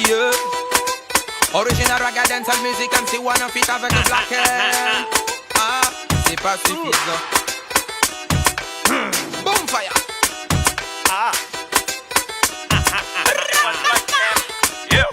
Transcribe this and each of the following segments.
yeah. Original Raga Dancehall Music, MC One en feat avec le Black M. Ah, c'est pas suffisant. Boom fire. Ah.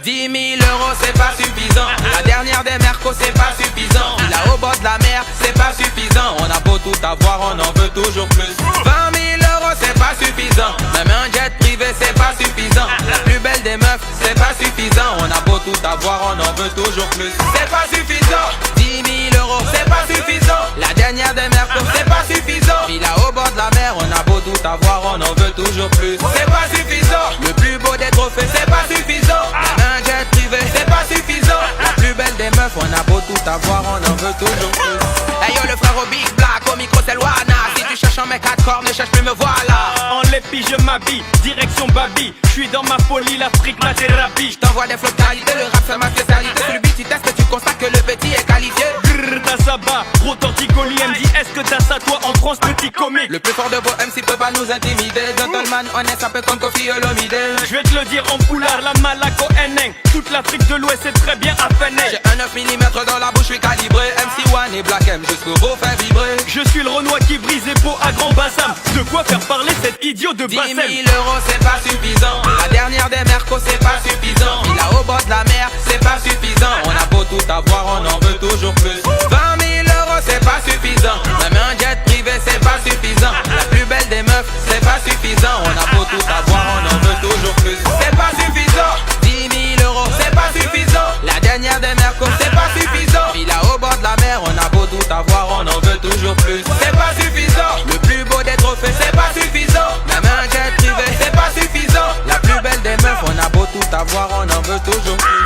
10 000 euros c'est pas suffisant. La dernière des mercos c'est pas suffisant. Là au bord de la mer c'est pas suffisant. On a beau tout avoir, on en veut toujours plus. 20 000 euros c'est pas suffisant. Même un jet privé c'est pas suffisant. La plus belle des meufs c'est pas suffisant. On a beau tout avoir, on en veut toujours plus. C'est pas suffisant. 10 000 euros c'est pas suffisant. La dernière des mercos c'est pas suffisant. Puis là au bord de la mer on a beau tout avoir, on en veut toujours plus. C'est pas suffisant. Le plus beau des trophées c'est pas suffisant. Un jet privé, c'est pas suffisant. La plus belle des meufs, on a beau tout avoir, on en veut toujours plus. Hey yo le frère au Big Black, au micro c'est Luana. Si tu cherches un mec à corps, ne cherche plus me voilà. En l'épi je m'habille, direction Babi. J'suis dans ma folie, l'Afrique, ma thérapie. J't'envoie des flots de qualité, le rap c'est ma spécialité. Sur le beat tu testes, tu constates que le petit est qualifié. Grrr, t'as ça bas, gros torticolis. Elle me dit est-ce que t'as ça toi en France, petit comique? Le plus fort de vos MC peut pas nous intimider. Gentleman honnête, ça peut comme Kofi Olomide. Je vais te le dire en poulard, la Malaco Neng. Toute l'Afrique de l'Ouest c'est très bien affiné. J'ai un 9 mm dans la bouche, j'suis calibré. MC One et Black M jusqu'au beau fait vibrer. Je suis le Renoir qui brise les pots à grand bassin. De quoi faire parler cet idiot de 10 Bassem. 000 euros c'est pas suffisant. La dernière des mercos c'est pas suffisant. Puis là au bord de la mer c'est pas suffisant. On a beau tout avoir, on en veut toujours plus. 20 000 euros c'est pas suffisant. Même un jet privé c'est pas suffisant. La plus belle des meufs c'est pas suffisant. On a beau tout avoir, on en veut toujours plus. C'est pas suffisant. 10 000 euros c'est pas suffisant. La dernière des mercos c'est pas suffisant. Puis là au bord de la mer on a beau tout avoir, on en veut toujours plus. C'est pas suffisant. Le plus beau des trophées c'est pas suffisant. Même un jet privé c'est pas suffisant. La plus belle des meufs on a beau tout avoir, on en veut toujours plus.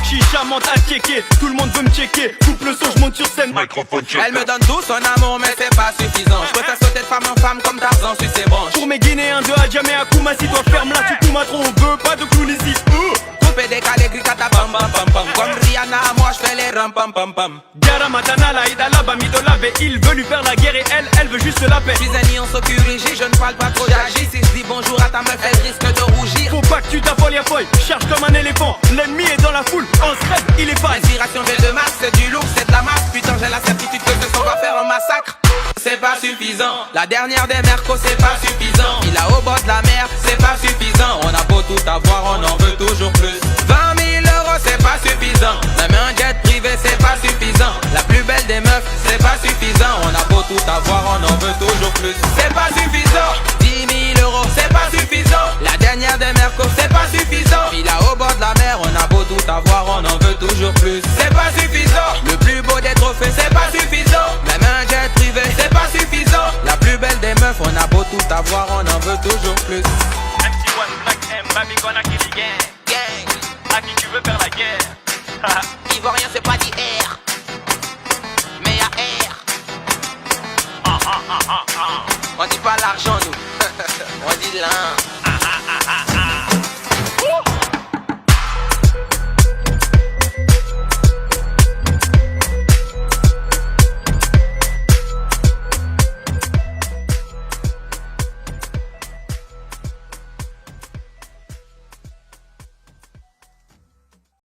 Chicha monte à checker, tout le monde veut me checker. Coupe le son, je monte sur scène. Microphone checker. Elle me donne tout son amour mais c'est pas suffisant. Je préfère sauter de femme en femme comme Tarzan sur ses branches. Pour mes Guinéens de Adjamé à Koumassi, toi ferme là, tu coumas trop, on veut pas de clown ici. Coupé décalé, gricata pam pam pam pam. Comme Rihanna, moi je fais les ram pam pam pam. Gara Matana, la Ida, Bamidolabe. Il veut lui faire la guerre et elle veut juste la paix. Je suis un lion sans QRG, je ne parle pas trop d'agir. Si je dis bonjour à ta meuf, elle risque de rougir. Faut pas que tu t'affoles, ya folle, charge comme un éléphant. L'ennemi est dans la foule, en stress, il est pas. Inspiration j'ai de masse, c'est du lourd, c'est de la masse. Putain j'ai la certitude que ce son va faire un massacre. C'est pas suffisant. La dernière des mercos c'est pas suffisant. Il a au bord de la mer, c'est pas suffisant. On a beau tout avoir, on en veut toujours plus. 20 000 euros c'est pas suffisant. Même un jet privé c'est pas suffisant. La plus belle des meufs c'est pas suffisant. On a beau tout avoir, on en veut toujours plus. C'est pas suffisant. 10 000 euros c'est pas suffisant. La dernière des mercos c'est pas suffisant. Puis là au bord de la mer on a beau tout avoir, on en veut toujours plus. C'est pas suffisant. Le plus beau des trophées c'est pas suffisant. Même un jet privé c'est pas suffisant. La plus belle des meufs on a beau tout avoir, on en veut toujours plus. MC One, Black M, Babi Kona qui dit gang. Gang, À qui tu veux faire la guerre? Ivoirien c'est pas d'IR, mais y'a R. On dit pas l'argent nous, on dit l'un.